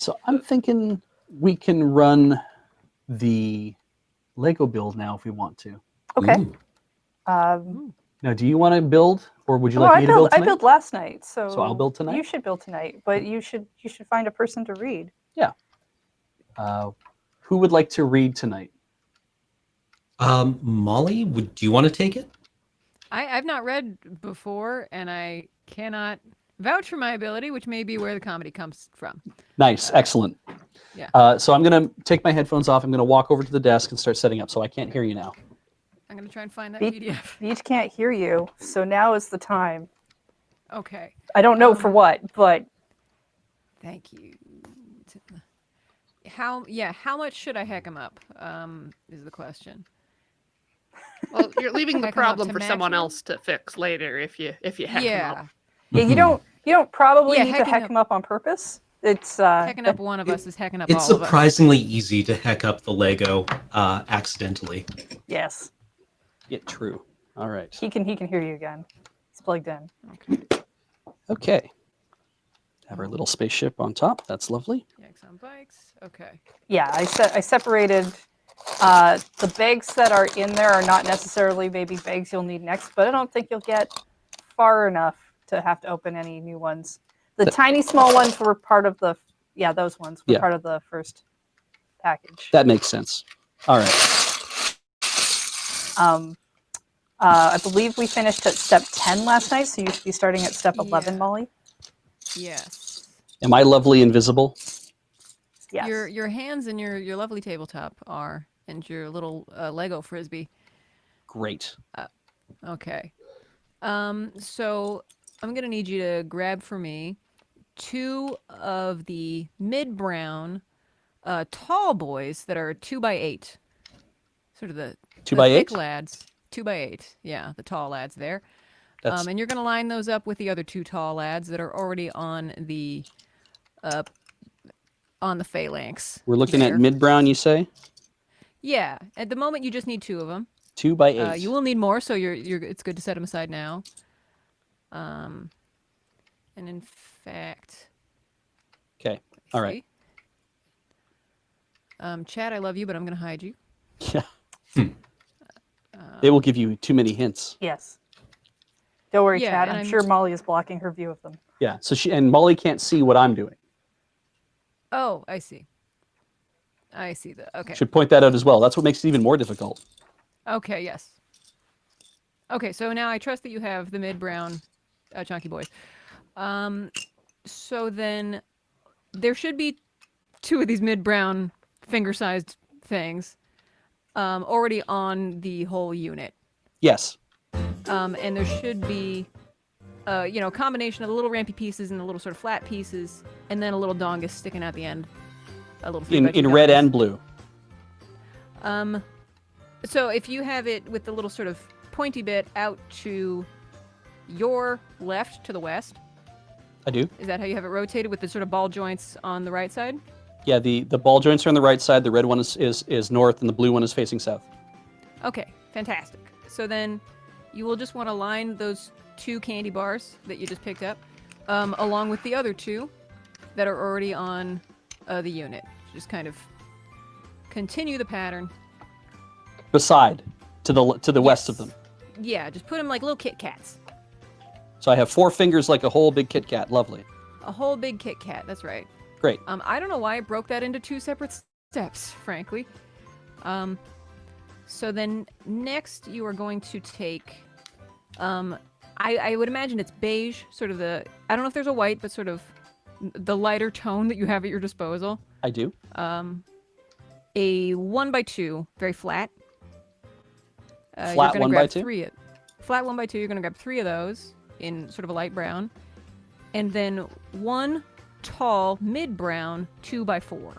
So I'm thinking we can run the Lego build now if we want to. Okay. Ooh. Now, do you want to build, or would you Well, like me to build tonight? I built last night, so I'll build tonight? You should build tonight, but you should find a person to read. Yeah. Who would like to read tonight? Molly, do you want to take it? I've not read before, and I cannot vouch for my ability, which may be where the comedy comes from. Nice, excellent. Yeah. So I'm going to take my headphones off. I'm going to walk over to the desk and start setting up, so I can't hear you now. I'm going to try and find that PDF. Beej can't hear you, so now is the time. Okay. I don't know for what, but Thank you. How much should I heck him up? Is the question. Well, you're leaving the Heck 'em up problem to for someone maximum? else to fix later if you hack them Yeah. up. yeah, you don't probably Yeah, need to hacking heck up- him up on purpose. It's Hecking up one of us is hecking up It's all of us. surprisingly easy to heck up the Lego accidentally. yes, Yeah, true. All right. he can hear you again. It's plugged in. Okay. Have our little spaceship on top. That's lovely. Yikes on bikes. Okay. Yeah, I separated the bags that are in there are not necessarily maybe bags you'll need next, but I don't think you'll get far enough to have to open any new ones. The tiny small ones were part of the those ones were part of the first package. That makes sense. All right. I believe we finished at step 10 last night, so you should be starting at step 11, Yeah. Molly. Yes. Am I lovely invisible? Yes. Your hands and your lovely tabletop are, and your little Lego frisbee. Great. Okay. So I'm gonna need you to grab for me 2 of the mid-brown tall boys that are 2x8. Sort of the 2x8? thick lads. 2x8. Yeah, the tall lads there. That's And you're gonna line those up with the other 2 tall lads that are already on the phalanx. we're looking there. at mid-brown, you say? Yeah. At the moment, you just need 2 of them. 2x8. You will need more, so you're it's good to set them aside now. And in fact, Okay. All right. Chad, I love you, but I'm gonna hide you. Yeah. They will give you too many hints. Yes. Don't worry, Yeah, Chad. and I'm I'm- sure Molly is blocking her view of them. Yeah. So Molly can't see what I'm doing. Oh, I see. I see the okay. Should point that out as well. That's what makes it even more difficult. Okay, yes. Okay, so now I trust that you have the mid-brown chunky boys. So then there should be 2 of these mid-brown finger-sized things already on the whole unit. Yes. And there should be, a combination of the little rampy pieces and the little sort of flat pieces, and then a little dongus sticking out the end. A little In red and blue. So if you have it with the little sort of pointy bit out to your left to the west, I do. is that how you have it rotated with the sort of ball joints on the right side? Yeah, the ball joints are on the right side, the red one is north, and the blue one is facing south. Okay, fantastic. So then you will just want to line those 2 candy bars that you just picked up, along with the other 2 that are already on the unit. Just kind of continue the pattern. Beside, to the west of them. Yeah, just put them like little Kit Kats. So I have 4 fingers like a whole big Kit Kat. Lovely. A whole big Kit Kat, that's right. Great. I don't know why I broke that into 2 separate steps, frankly. So then next you are going to take, I would imagine it's beige, sort of I don't know if there's a white, but sort of the lighter tone that you have at your disposal. I do. A 1x2, very flat. Flat 1x2? Flat 1x2, you're going to grab 3 of those in sort of a light brown. And then 1 tall mid-brown 2x4.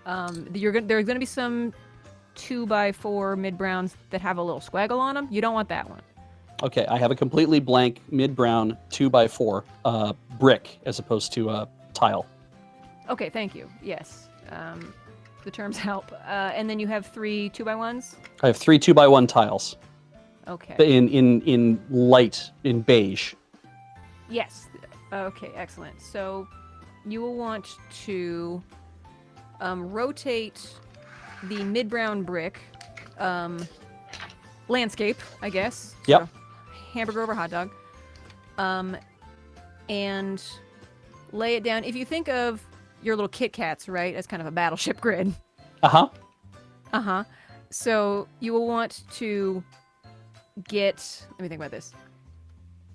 There's going to be some 2x4 mid-browns that have a little squaggle on them. You don't want that one. Okay, I have a completely blank mid-brown 2x4 brick as opposed to tile. Okay, thank you. Yes. The terms help. And then you have 3 2x1s? I have 3 2x1 tiles. Okay. In light, in beige. Yes. Okay, excellent. So you will want to rotate the mid-brown brick landscape, I guess. Yep. Sort of hamburger over hot dog. And lay it down. If you think of your little Kit Kats, right, as kind of a battleship grid. Uh-huh. Uh-huh. So you will want to get, let me think about this.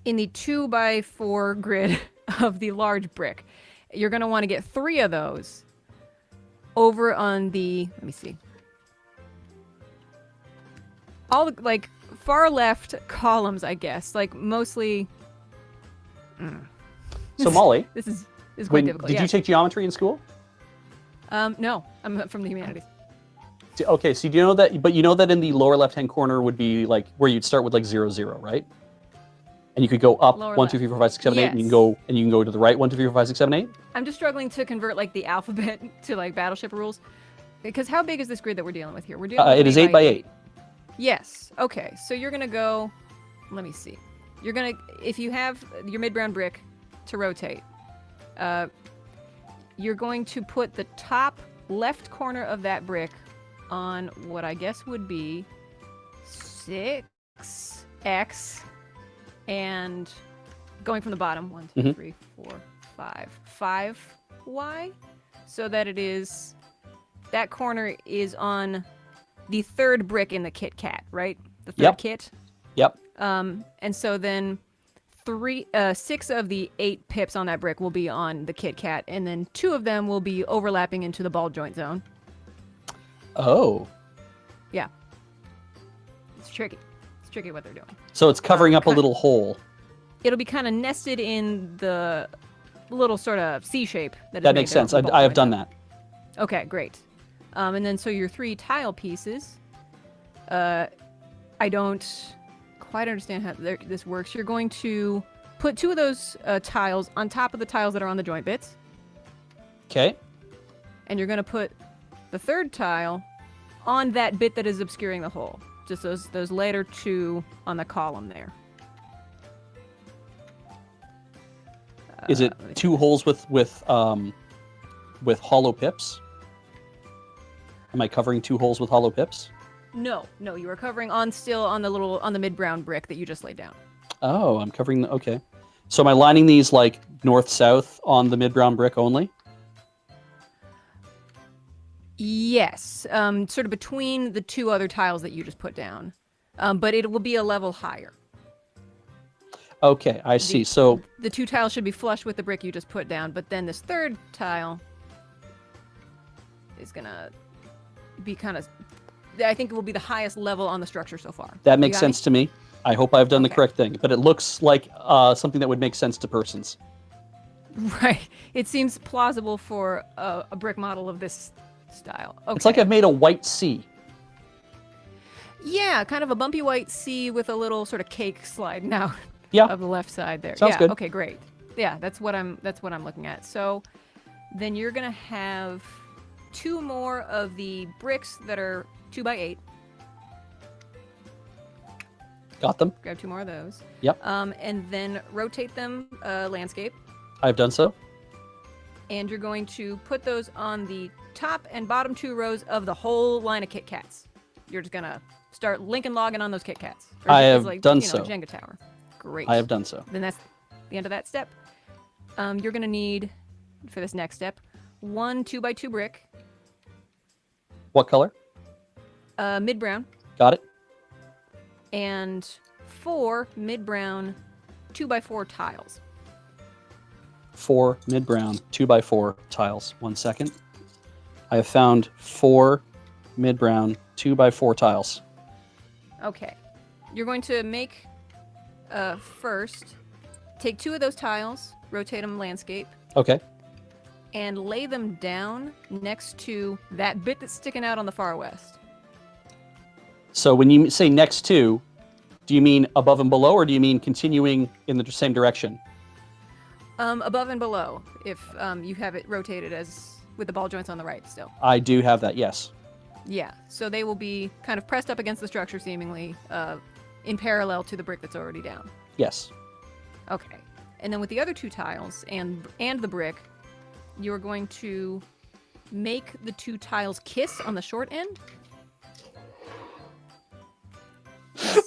In the 2x4 grid of the large brick, you're going to want to get 3 of those over on the, let me see. All the, like, far left columns, I guess. Like, mostly... So, Molly, This is quite difficult. did you take geometry in school? No, I'm from the humanities. Okay, so you know that, but you know that in the lower left-hand corner would be like where you'd start with like 0, 0, right? And you could go up Lower 1, 2, 3, 4, 5, 6, 7, 8, and you Yes. can go to the right 1, 2, 3, 4, 5, 6, 7, 8. I'm just struggling to convert like the alphabet to like battleship rules. Because how big is this grid that we're dealing with here? We're dealing with It is 8 by 8. Yes. Okay. So you're gonna go. Let me see. You're gonna, if you have your mid-brown brick to rotate, you're going to put the top left corner of that brick on what I guess would be 6x, and going from the bottom 1, 2, 3, 4, 5y, so that it is, that corner is on the third brick in the Kit Kat, right? The third Yep. kit. Yep. And so then 6 of the 8 pips on that brick will be on the Kit Kat, and then 2 of them will be overlapping into the ball joint zone. Oh. Yeah. It's tricky. It's tricky what they're doing. So it's covering up a kind- little hole. It'll be kind of nested in the little sort of C shape that That makes sense. I have done that. Okay, great. And then so your 3 tile pieces, I don't quite understand how this works. You're going to put 2 of those tiles on top of the tiles that are on the joint bits, Okay. and you're going to put the third tile on that bit that is obscuring the hole. Just those later 2 on the column there. Is it let me 2 holes with hollow pips? Am I covering 2 holes with hollow pips? No, you are covering on the mid-brown brick that you just laid down. Oh, I'm covering okay. So am I lining these like north-south on the mid-brown brick only? Yes, sort of between the 2 other tiles that you just put down, but it will be a level higher. Okay, I see. So The 2 tiles should be flush with the brick you just put down, but then this third tile is gonna be kind of, I think it will be the highest level on the structure so far. that You makes got me? sense to me. I hope I've done the Okay. correct thing, but it looks like something that would make sense to persons. Right. It seems plausible for a brick model of this style. Okay. It's like I've made a white C. Yeah, kind of a bumpy white C with a little sort of cake sliding out Yeah. of the left side there. Sounds yeah, good. Okay, great. Yeah, that's what I'm looking at. So then you're gonna have 2 more of the bricks that are 2 by 8. Got them. Grab 2 more of those. Yep. And then rotate them landscape. I've done so. And you're going to put those on the top and bottom 2 rows of the whole line of Kit Kats. You're just gonna start linking logging on those Kit Kats. Or I it's have done you know, so. Jenga tower. Great. I have done so. Then that's the end of that step. You're gonna need, for this next step, 1 2x2 brick, What color? mid-brown, Got it. and 4 mid-brown 2x4 tiles. 4 mid-brown 2x4 tiles. 1 second. I have found 4 mid-brown 2x4 tiles. Okay. You're going to make, first, take 2 of those tiles, rotate them landscape, Okay. and lay them down next to that bit that's sticking out on the far west. So when you say next to, do you mean above and below, or do you mean continuing in the same direction? Above and below, if you have it rotated as with the ball joints on the right still. I do have that, yes. Yeah, so they will be kind of pressed up against the structure seemingly in parallel to the brick that's already down. Yes. Okay. And then with the other 2 tiles and the brick, you're going to make the two tiles kiss on the short end.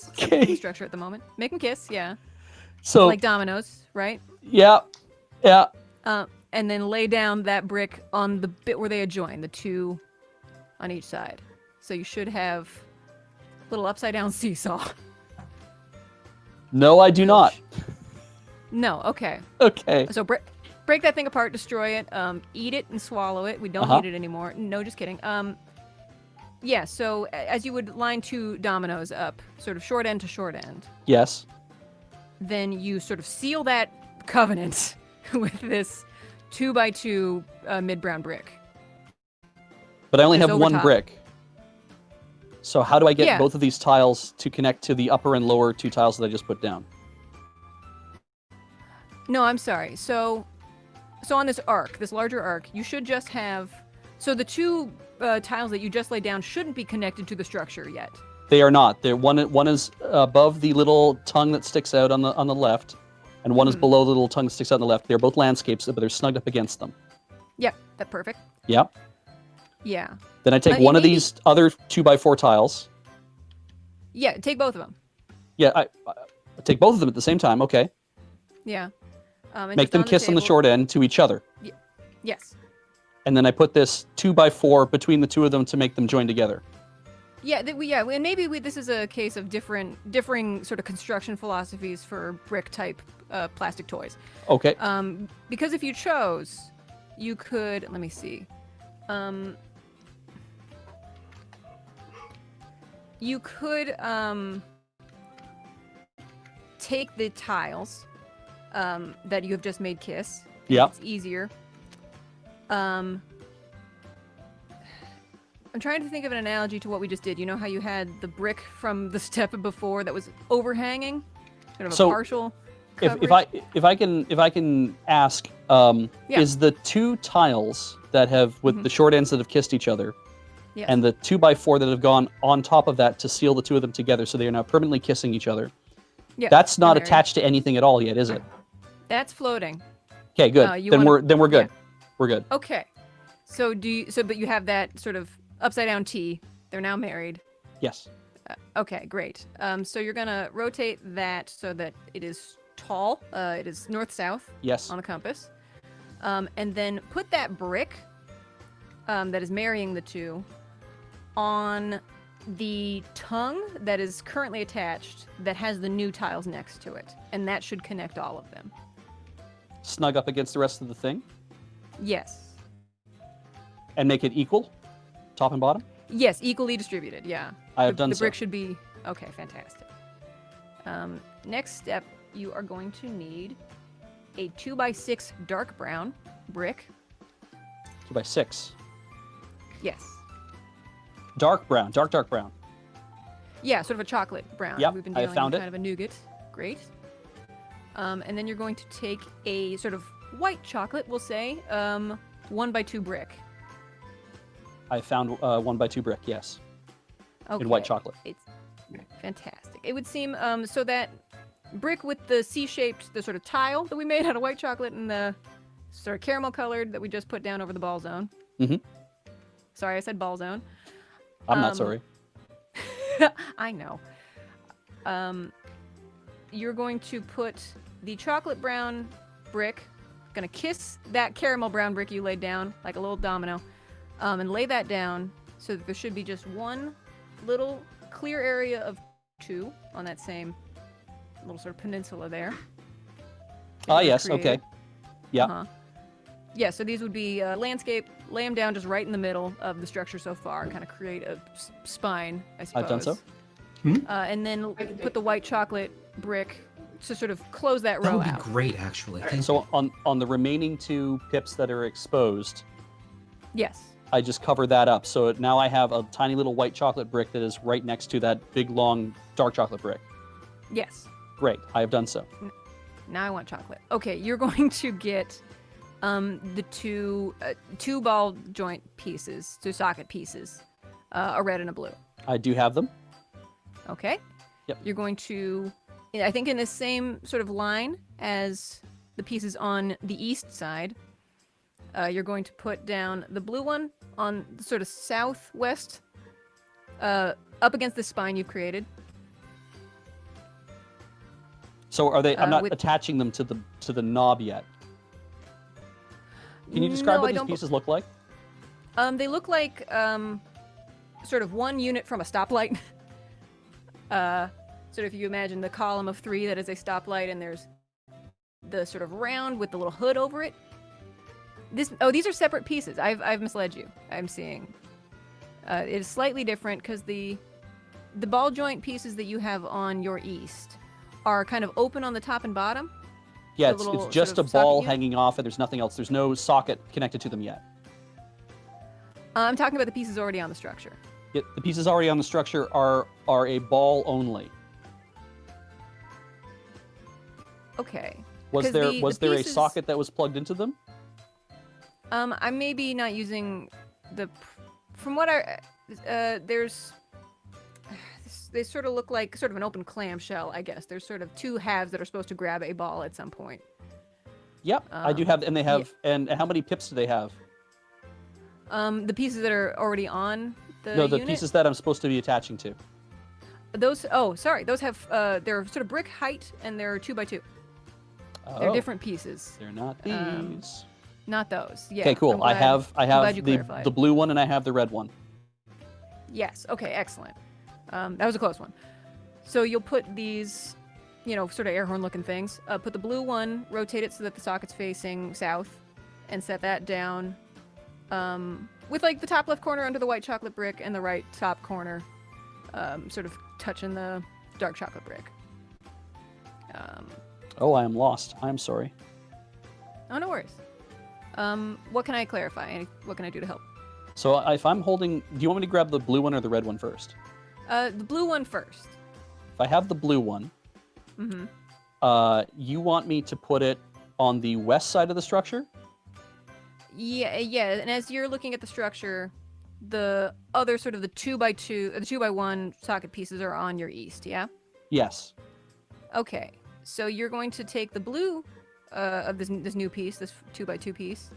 Okay. The structure at the moment. Make them kiss, yeah. So Like dominoes, right? yeah. And then lay down that brick on the bit where they adjoin, the two on each side. So you should have a little upside down seesaw. No, I do not. No, okay. Okay. So break that thing apart, destroy it, eat it and swallow it. We don't need it anymore. No, just kidding. Yeah, so as you would line two dominoes up, sort of short end to short end, Yes. then you sort of seal that covenant with this 2x2 mid-brown brick. But I only Just have over one top. brick. So how do I get Yeah. both of these tiles to connect to the upper and lower two tiles that I just put down? No, I'm sorry. So on this arc, this larger arc, you should just have... So the two tiles that you just laid down shouldn't be connected to the structure yet. They are not. They're one is above the little tongue that sticks out on the left, and one is below the little tongue that sticks out on the left. They're both landscapes, but they're snugged up against them. Yep, that's perfect. Yeah. Yeah. Then I take You one of maybe- these other 2x4 tiles. Yeah, take both of them. Yeah, I take both of them at the same time. Okay. Yeah. And Make just them kiss on the table- short end to each other. Yes. And then I put this 2x4 between the two of them to make them join together. Yeah, and maybe this is a case of differing sort of construction philosophies for brick type plastic toys. Okay. Because if you chose, you could. Let me see. You could take the tiles that you have just made kiss. Yeah. It's easier. I'm trying to think of an analogy to what we just did. You know how you had the brick from the step before that was overhanging, sort of So, a partial. If I can ask, Yeah. is the two tiles that have with the short ends that have kissed each other, Yes. and the 2x4 that have gone on top of that to seal the two of them together, so they are now permanently kissing each other. Yeah, That's not they're married. attached to anything at all yet, is it? That's floating. Okay, good. You Then wanna- we're good. yeah. We're good. Okay. So but you have that sort of upside down T. They're now married. Yes. Okay, great. So you're gonna rotate that so that it is tall. It is north-south Yes. on a compass. And then put that brick that is marrying the two on the tongue that is currently attached that has the new tiles next to it. And that should connect all of them. Snug up against the rest of the thing Yes. and make it equal, top and bottom. Yes, equally distributed, yeah. I have done The so. brick should be... Okay, fantastic. Next step, you are going to need a 2x6 dark brown brick. 2x6. Yes. Dark brown. Dark brown. Yeah, sort of a chocolate brown. Yep, We've been I dealing found with it. kind of a nougat. Great. And then you're going to take a sort of white chocolate, we'll say, 1x2 brick. I found 1x2 brick. Yes. Okay. In white chocolate. It's fantastic. It would seem so that brick with the C-shaped, the sort of tile that we made out of white chocolate and the sort of caramel colored that we just put down over the ball zone. Mhm. Sorry, I said ball zone. I'm not sorry. I know. You're going to put the chocolate brown brick, gonna kiss that caramel brown brick you laid down like a little domino, and lay that down so that there should be just one little clear area of two on that same little sort of peninsula there. Ah, that you yes. created. Okay. Yeah. Uh-huh. Yeah, so these would be landscape, lay them down just right in the middle of the structure so far, kind of create a spine, I suppose. I've done so. And then put the white chocolate brick to sort of close that That row would be out. great, actually. Thank So on the remaining two pips that are exposed, Yes. I just cover that up. So now I have a tiny little white chocolate brick that is right next to that big long dark chocolate brick. Yes. Great. I have done so. Now I want chocolate. Okay, you're going to get the two ball joint pieces, two socket pieces, a red and a blue. I do have them. Okay. Yep. You're going to, I think, in the same sort of line as the pieces on the east side. you're going to put down the blue one on the sort of southwest, up against the spine you've created. So are they? I'm not with- attaching them to the knob yet. Can you describe No, what I these don't pieces look like? They look like sort of one unit from a stoplight. Sort of if you imagine the column of 3 that is a stoplight, and there's the sort of round with the little hood over it. These are separate pieces. I've misled you. I'm seeing. It is slightly different because the ball joint pieces that you have on your east are kind of open on the top and bottom. Yeah, The little it's just sort a of socket ball unit? hanging off, and there's nothing else. There's no socket connected to them yet. I'm talking about the pieces already on the structure. The pieces already on the structure are a ball only. Okay. Was 'Cause there the a pieces- socket that was plugged into them? I may be not using the. From what there's. They sort of look like sort of an open clamshell, I guess. There's sort of 2 halves that are supposed to grab a ball at some point. Yep, I do have, and they have. And how many pips do they have? The pieces that are already on the No, the unit, pieces that I'm supposed to be attaching to. those. Oh, sorry. Those have. They're sort of brick height, and they're 2x2. They're Oh, different pieces. They're not Um, these. Not those. Yeah. Okay, I'm cool. I glad- have glad you the clarified. blue one and I have the red one. Yes. Okay. Excellent. That was a close one. So you'll put these, sort of air horn looking things. Put the blue one, rotate it so that the socket's facing south, and set that down. With like the top left corner under the white chocolate brick and the right top corner, sort of touching the dark chocolate brick. Oh, I am lost. I'm sorry. Oh, no worries. What can I clarify? What can I do to help? So if I'm holding, do you want me to grab the blue one or the red one first? The blue one first. If I have the blue one, Mm-hmm. you want me to put it on the west side of the structure? Yeah. And as you're looking at the structure, the other sort of the 2x2, the 2x1 socket pieces are on your east. Yeah. Yes. Okay. So you're going to take the blue of this new piece, this 2x2 piece,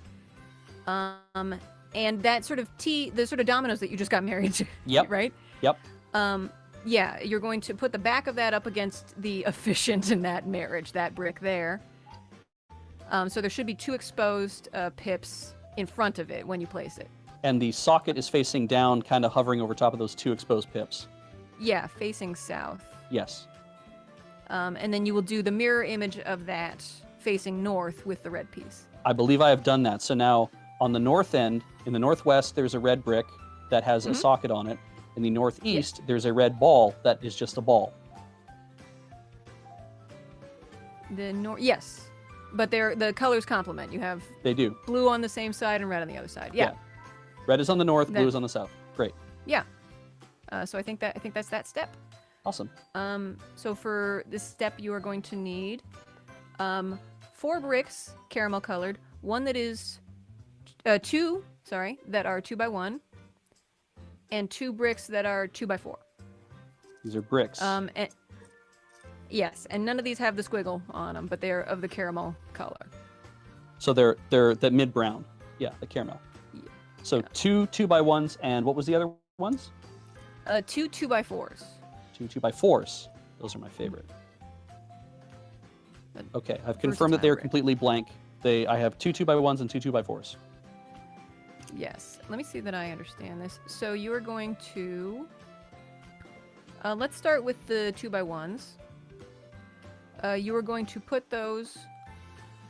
and that sort of the sort of dominoes that you just got married to. Yep. Right. Yep. Yeah, you're going to put the back of that up against the efficient in that marriage, that brick there. So there should be 2 exposed pips in front of it when you place it. And the socket is facing down, kind of hovering over top of those 2 exposed pips. Yeah, facing south. Yes. And then you will do the mirror image of that facing north with the red piece. I believe I have done that. So now on the north end, in the northwest, there's a red brick that has a socket on it. In the northeast, there's a red ball that is just a ball. Yes, but the colors complement. You have They do. blue on the same side and red on the other side. Yeah. Red is on the north, blue Then- is on the south. Great. So I think that's that step. Awesome. So for this step, you are going to need 4 bricks, caramel colored. One that is 2 that are 2x1, and 2 bricks that are 2x4. These are bricks. And yes, and none of these have the squiggle on them, but they're of the caramel color. So they're the mid brown. Yeah, the caramel. Yeah. So 2 2x1s, and what was the other ones? 2 2x4s. 2 2x4s. Those are my favorite. But Okay, I've confirmed that they versatile are brick. completely blank. I have 2 2x1s and 2 2x4s. Yes. Let me see that I understand this. So you are going to. Let's start with the 2x1s. You are going to put those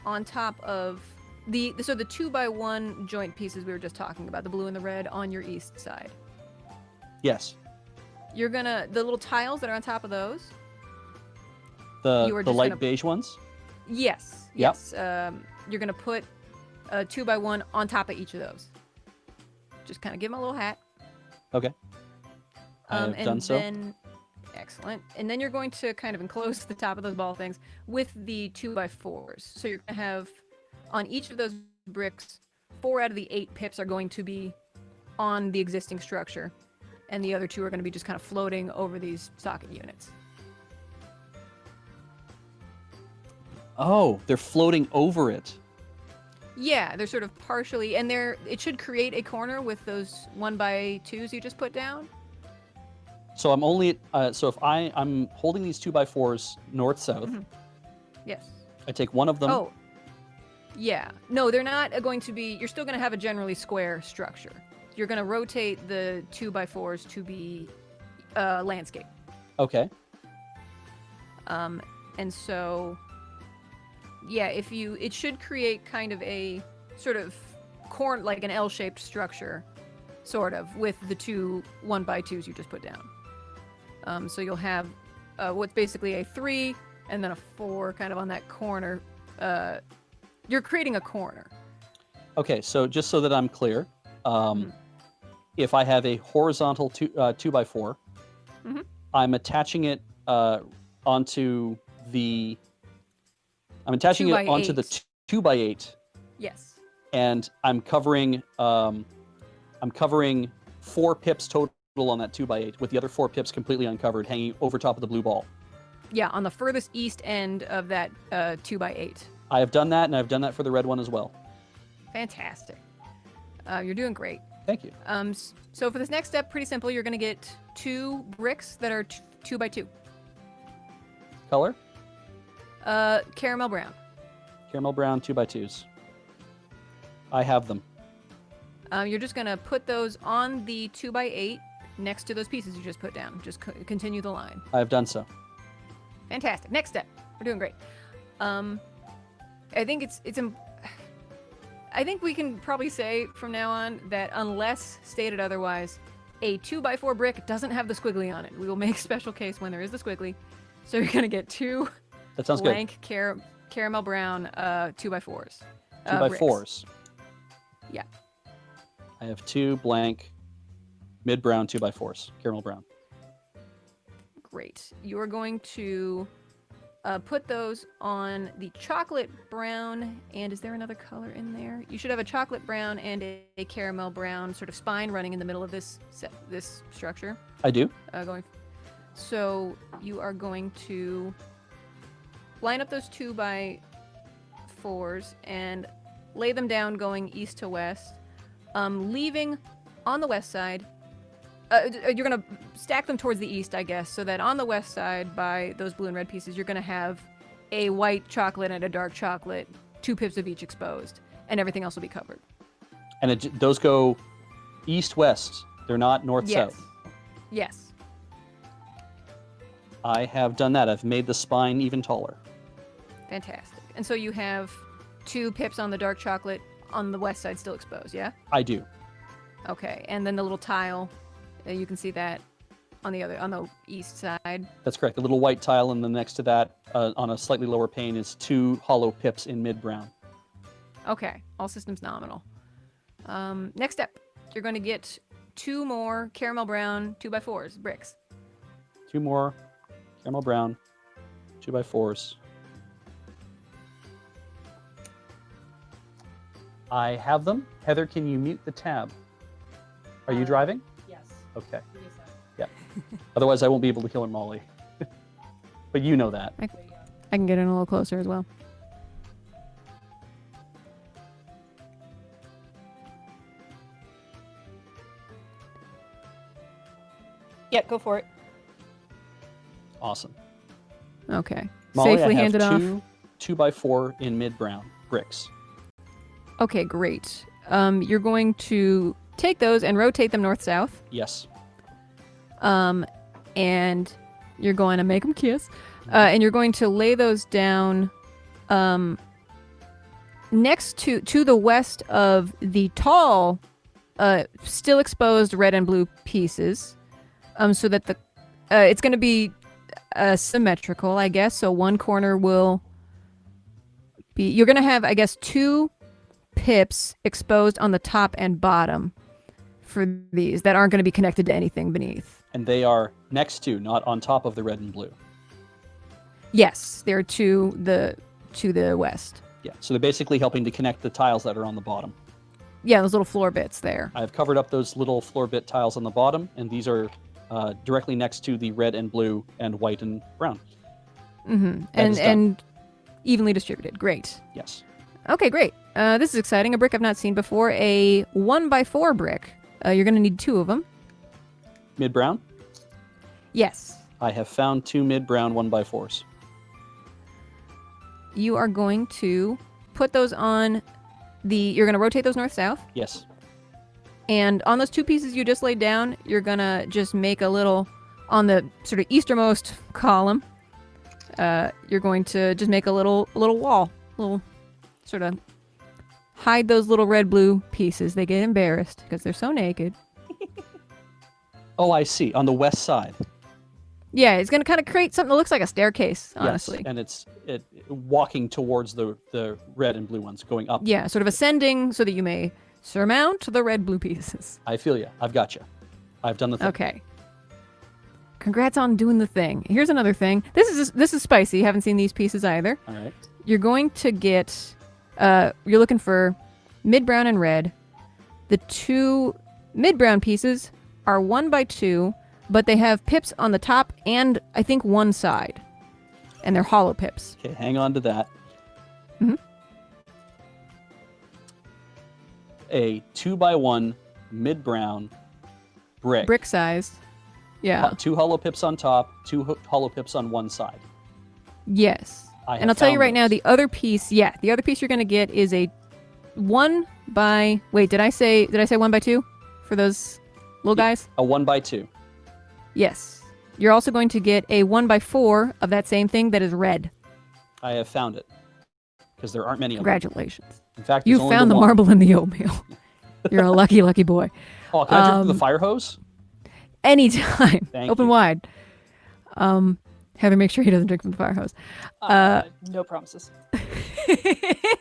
on top of the 2x1 joint pieces we were just talking about, the blue and the red, on your east side. Yes. You're gonna the little tiles that are on top of those. The You are the just light gonna- beige ones. Yes. Yep. Yes. You're gonna put a 2x1 on top of each of those. Just kind of give them a little hat. Okay. I've and done so. then, excellent. And then you're going to kind of enclose the top of those ball things with the 2x4s. So you're gonna have on each of those bricks, 4 out of the 8 pips are going to be on the existing structure, and the other 2 are going to be just kind of floating over these socket units. Oh, they're floating over it. Yeah, they're sort of partially, and it should create a corner with those 1x2s you just put down. So I'm only so if I'm holding these 2x4s north south. Mhm. Yes. I take one of them. Oh. Yeah. No, they're not going to be. You're still going to have a generally square structure. You're going to rotate the 2x4s to be landscape. Okay. And so, yeah, it should create kind of a sort of like an L-shaped structure, sort of, with the two 1x2s you just put down. So you'll have what's basically a 3 and then a 4 kind of on that corner. You're creating a corner. Okay, so just so that I'm clear, if I have a horizontal 2x4, Mhm. I'm attaching it onto the. I'm attaching it onto the 2x8, Yes. and I'm covering 4 pips total on that 2x8, with the other 4 pips completely uncovered, hanging over top of the blue ball. Yeah, on the furthest east end of that 2x8. I have done that, and I've done that for the red one as well. Fantastic. You're doing great. Thank you. So for this next step, pretty simple. You're going to get 2 bricks that are 2x2. Color? Caramel brown. Caramel brown 2x2s. I have them. You're just going to put those on the 2x8 next to those pieces you just put down. Just continue the line. I have done so. Fantastic. Next step. We're doing great. I think I think we can probably say from now on that unless stated otherwise, a 2x4 brick doesn't have the squiggly on it. We will make special case when there is the squiggly. So you're going to get 2 That sounds blank caramel brown 2x4s. 2x4s. Bricks. Yeah. I have 2 blank mid brown 2x4s. Caramel brown. Great. You are going to put those on the chocolate brown, and is there another color in there? You should have a chocolate brown and a caramel brown sort of spine running in the middle of this structure. I do. So you are going to line up those 2x4s and lay them down going east to west, leaving on the west side. You're going to stack them towards the east, I guess, so that on the west side by those blue and red pieces, you're going to have a white chocolate and a dark chocolate, 2 pips of each exposed, and everything else will be covered. And those go east-west. They're not north-south. Yes. I have done that. I've made the spine even taller. Fantastic. And so you have 2 pips on the dark chocolate on the west side still exposed, yeah? I do. Okay. And then the little tile, you can see that on the east side. That's correct. A little white tile, and then next to that, on a slightly lower pane, is 2 hollow pips in mid-brown. Okay. All systems nominal. Next step, you're going to get 2 more caramel brown 2x4s, bricks. 2 more caramel brown 2x4s. I have them. Heather, can you mute the tab? Are you driving? Yes. Okay. Yeah. Otherwise, I won't be able to kill her, Molly. But you know that. I can get in a little closer as well. Yeah, go for it. Awesome. Okay. Molly, Safely I have handed off. 2x4 in mid-brown bricks. Okay, great. You're going to take those and rotate them north-south. Yes. And you're going to make them kiss. And you're going to lay those down next to the west of the tall, still exposed red and blue pieces, so that it's going to be symmetrical, I guess. So one corner will be. You're going to have, I guess, 2 pips exposed on the top and bottom for these that aren't going to be connected to anything beneath. And they are next to, not on top of the red and blue. Yes, they're to the west. Yeah. So they're basically helping to connect the tiles that are on the bottom. Yeah, those little floor bits there. I've covered up those little floor bit tiles on the bottom, and these are directly next to the red and blue and white and brown. Mm-hmm. That is done. And evenly distributed. Great. Yes. Okay, great. This is exciting. A brick I've not seen before. A 1x4 brick. You're going to need 2 of them. Mid brown. Yes. I have found 2 mid brown 1x4s. You are going to put those on you're going to rotate those north-south. Yes. And on those 2 pieces you just laid down, you're going to just make a little, on the sort of eastermost column, you're going to just make a little wall. Little sort of hide those little red-blue pieces. They get embarrassed because they're so naked. Oh, I see. On the west side. Yeah, it's going to kind of create something that looks like a staircase, honestly. Yes, and it's walking towards the red and blue ones, going up. Yeah, sort of ascending so that you may surmount the red-blue pieces. I feel you. I've got you. I've done the thing. Okay. Congrats on doing the thing. Here's another thing. This is spicy. You haven't seen these pieces either. All right. You're going to get, you're looking for mid-brown and red. The 2 mid-brown pieces are 1x2, but they have pips on the top and I think one side. And they're hollow pips. Okay, hang on to that. Mm-hmm. A 2x1 mid brown brick. Brick sized. Yeah. 2 hollow pips on top, 2 hollow pips on one side. Yes. And I'll tell you right now, the other piece you're going to get is a 1x. Wait, did I say 1x2 for those little guys? A 1x2. Yes. You're also going to get a 1x4 of that same thing that is red. I have found it because there aren't many of them. Congratulations. In fact, You there's only found the one. marble in the oatmeal. You're a lucky, lucky boy. Oh, can I drink from the fire hose? Anytime. Thank Open you. wide. Heather, make sure he doesn't drink from the fire hose. No promises.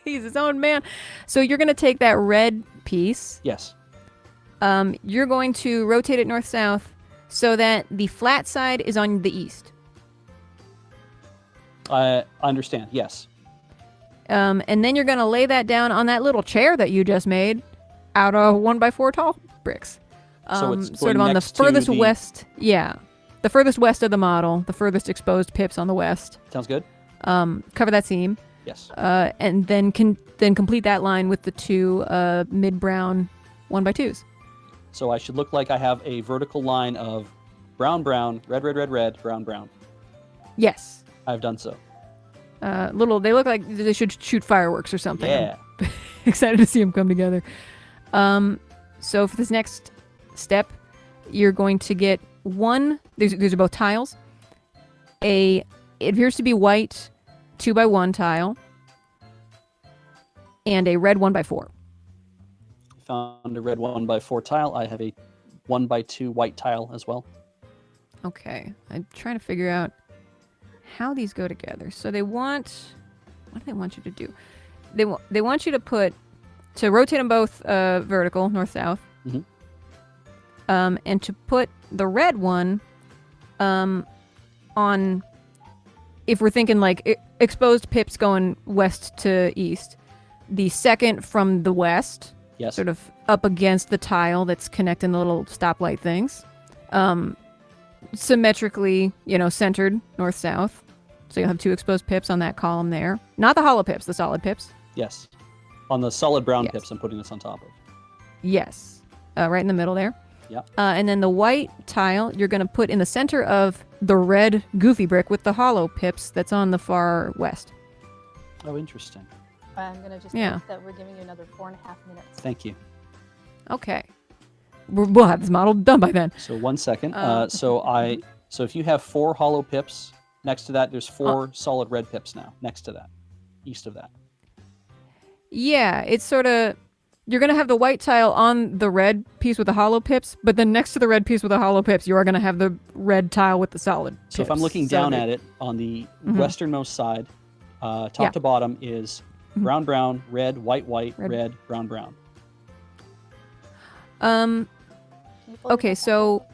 He's his own man. So you're going to take that red piece. Yes. You're going to rotate it north-south so that the flat side is on the east. I understand. Yes. And then you're going to lay that down on that little chair that you just made out of 1x4 tall bricks. So it's sort going of on the next to furthest the- west. Yeah. The furthest west of the model, the furthest exposed pips on the west. Sounds good. Cover that seam. Yes. And then complete that line with the 2 mid-brown 1x2s. So I should look like I have a vertical line of brown, brown, red, red, red, red, brown, brown. Yes. I've done so. They look like they should shoot fireworks or something. Yeah. I'm excited to see them come together. So for this next step, you're going to get these are both tiles. It appears to be white 2x1 tile and a red 1x4. Found a red 1x4 tile. I have a 1x2 white tile as well. Okay, I'm trying to figure out how these go together. So what do they want you to do? They want you to rotate them both vertical, north-south. Mhm. And to put the red one on, if we're thinking like exposed pips going west to east, the second from the west, Yes. sort of up against the tile that's connecting the little stoplight things. Symmetrically, centered north-south. So you'll have 2 exposed pips on that column there. Not the hollow pips, the solid pips. Yes. On the solid brown Yes. pips, I'm putting this on top of. Yes. Right in the middle there. Yep. And then the white tile you're going to put in the center of the red goofy brick with the hollow pips that's on the far west. Oh, interesting. I'm going to just Yeah. note that we're giving you another 4.5 minutes. Thank you. Okay. We'll have this model done by then. So 1 second. Uh, So if you have 4 hollow pips next to that, there's 4 solid red pips now next to that, east of that. Yeah, it's sort of... You're going to have the white tile on the red piece with the hollow pips, but then next to the red piece with the hollow pips, you are going to have the red tile with the solid So if I'm looking down at it, on the Mhm. westernmost side, top Yeah. to bottom is Mhm. brown, brown, red, white, white, Red. red, brown, brown. Can you pull Okay, this up? so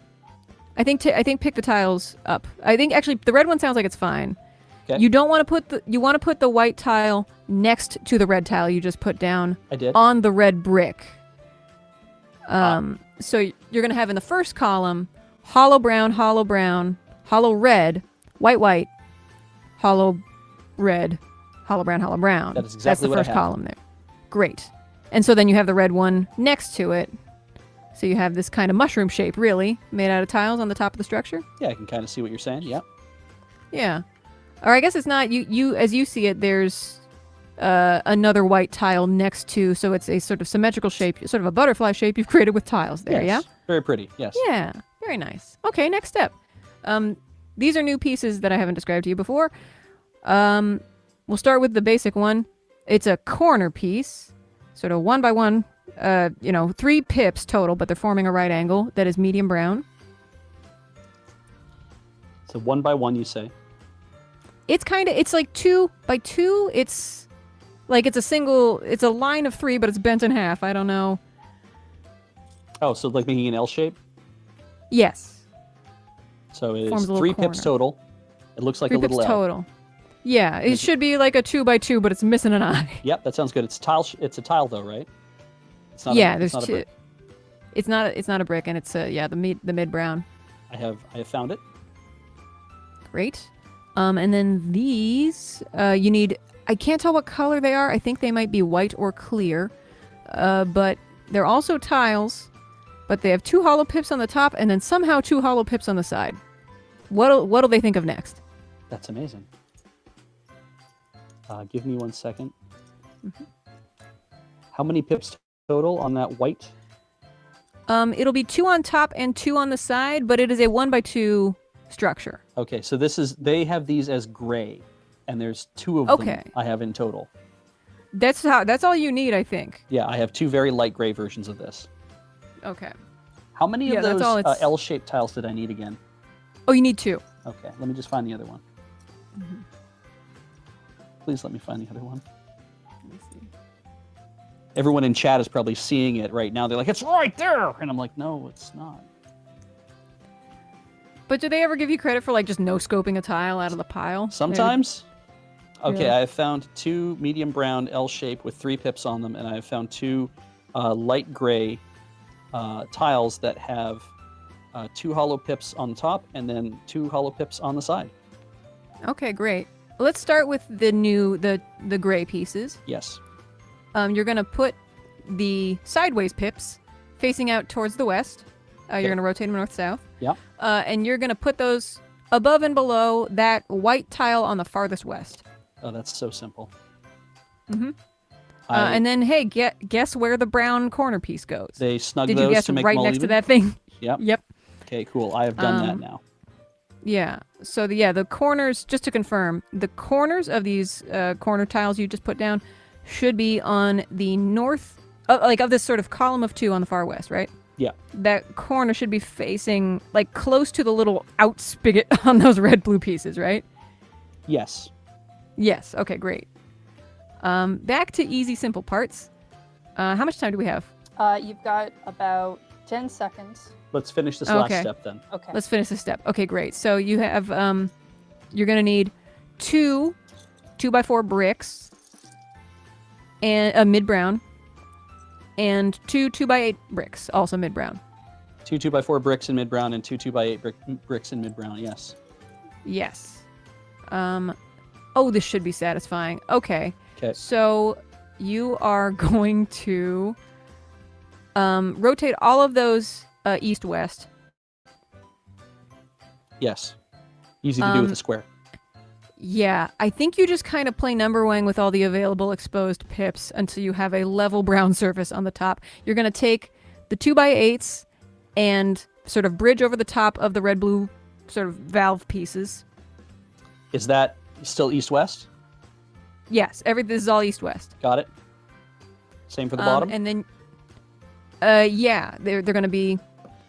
I think pick the tiles up. I think actually the red one sounds like it's fine. Okay. You don't want to you want to put the white tile next to the red tile you just put down I did. on the red brick. So you're going to have in the first column hollow brown, hollow red, white, hollow red, hollow brown, hollow brown. That is exactly That's what the I first have. column there. Great. And so then you have the red one next to it. So you have this kind of mushroom shape, really, made out of tiles on the top of the structure. Yeah, I can kind of see what you're saying. Yeah. Yeah. Or I guess it's not you as you see it. There's another white tile next to, so it's a sort of symmetrical shape, sort of a butterfly shape you've created with tiles there. Yes. Very pretty. Yes. Yeah. Very nice. Okay. Next step. These are new pieces that I haven't described to you before. We'll start with the basic one. It's a corner piece, sort of 1 by 1. 3 pips total, but they're forming a right angle that is medium brown. So 1 by 1, you say? It's like 2 by 2. It's like it's a line of 3, but it's bent in half. I don't know. Oh, so like making an L shape? Yes. So it Forms is a little 3 pips corner. total. It looks like 3 a little pips L. total. Yeah, it should be like a 2 by 2, but it's missing an eye. Yep, that sounds good. It's a tile though, right? It's not Yeah, a, there's it's not a two. brick. It's not a brick, and it's the mid brown. I have found it. Great. And then these you need. I can't tell what color they are. I think they might be white or clear, but they're also tiles. But they have 2 hollow pips on the top, and then somehow 2 hollow pips on the side. What'll they think of next? That's amazing. Give me 1 second. Mhm. How many pips total on that white? It'll be 2 on top and 2 on the side, but it is a 1 by 2 structure. Okay, so they have these as gray, and there's 2 of Okay. them I have in total. That's all you need, I think. Yeah, I have 2 very light gray versions of this. Okay. How many Yeah, of that's those all it's- L-shaped tiles did I need again? Oh, you need 2. Okay, let me just find the other one. Mhm. Please let me find the other one. Let me see. Everyone in chat is probably seeing it right now. They're like, it's right there! And I'm like, no, it's not. But do they ever give you credit for like just no scoping a tile out of the pile? Sometimes. Okay, Yeah. I have found 2 medium brown L shape with 3 pips on them, and I have found 2 light gray tiles that have 2 hollow pips on the top and then 2 hollow pips on the side. Okay, great. Let's start with the gray pieces. Yes. You're gonna put the sideways pips facing out towards the west. You're gonna rotate them north-south. Yeah. And you're gonna put those above and below that white tile on the farthest west. Oh, that's so simple. Mm-hmm. I- And then, hey, guess where the brown corner piece goes? they snug Did those you guess to make right them all next to even? that thing? Yep. Yep. Okay, cool. I have done that now. Yeah. So the corners, just to confirm, the corners of these corner tiles you just put down should be on the north, of this sort of column of 2 on the far west, right? Yeah. That corner should be facing like close to the little out spigot on those red-blue pieces, right? Yes. Yes. Okay, great. Back to easy, simple parts. How much time do we have? You've got about 10 seconds. Let's finish this last Okay. step then. Okay. Let's finish this step. Okay, great. So you have, you're going to need 2 2x4 bricks and a mid-brown and 2 2x8 bricks, also mid-brown. 2 2x4 bricks in mid-brown and 2 2x8 bricks in mid-brown, yes. Yes. Oh, this should be satisfying. Okay. Okay. So you are going to rotate all of those east-west. Yes. Easy to do with a square. Yeah, I think you just kind of play number wang with all the available exposed pips until you have a level brown surface on the top. You're going to take the 2x8s and sort of bridge over the top of the red-blue sort of valve pieces. Is that still east-west? Yes, this is all east-west. Got it. Same for the bottom? And then, yeah, they're going to be.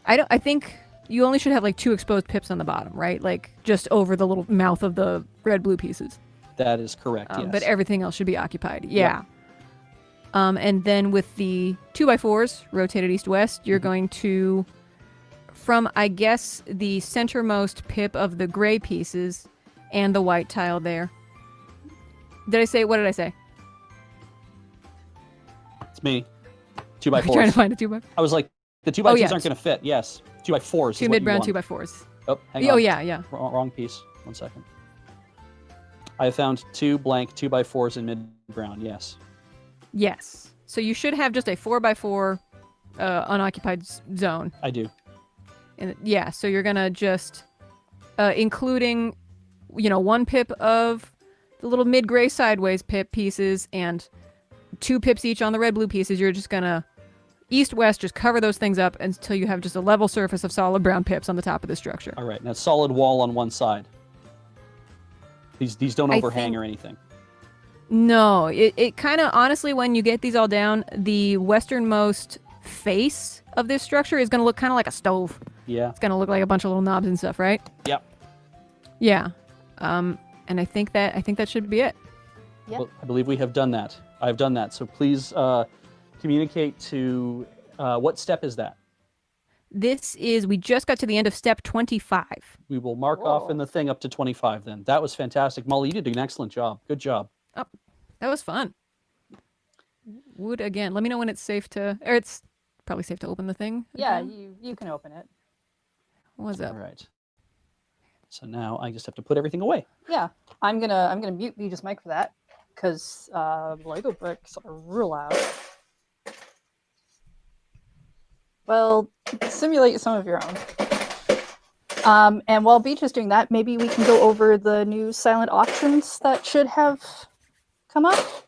I think you only should have like 2 exposed pips on the bottom, right? Like just over the little mouth of the red-blue pieces. That is correct, yes. But everything else should be occupied. Yeah. And then with the 2x4s rotated east-west, you're going to, from I guess the centermost pip of the gray pieces and the white tile there. What did I say? It's me. 2x4s. Trying to find a 2x4. I was like, the 2x2s yeah. aren't going to fit. Yes. 2x4s is 2 what mid-brown you 2x4s. want. Oh, hang Oh, on. yeah. Wrong piece. 1 second. I found 2 blank 2x4s in mid-ground, yes. Yes. So you should have just a 4x4 unoccupied zone. I do. And yeah, so you're gonna just, including, 1 pip of the little mid-gray sideways pip pieces and 2 pips each on the red-blue pieces. You're just gonna east-west just cover those things up until you have just a level surface of solid brown pips on the top of the structure. All right, now solid wall on one side. These don't I overhang think- or anything. No, it kind of, honestly, when you get these all down, the westernmost face of this structure is going to look kind of like a stove. Yeah. It's going to look like a bunch of little knobs and stuff, right? Yep. Yeah. And I think that should be it. Yep. Well, I believe we have done that. I've done that. So please communicate to what step is that? We just got to the end of step 25. We will mark off in the thing up to 25 then. That was fantastic. Molly, you did an excellent job. Good job. Oh, that was fun. Would, again, let me know when it's safe to, or it's probably safe to open the thing. Yeah, again. you can open it. What's up? All right. So now I just have to put everything away. Yeah, I'm gonna mute Beej's mic for that because Lego bricks are real loud. Well, simulate some of your own. And while Beej is doing that, maybe we can go over the new silent auctions that should have come up.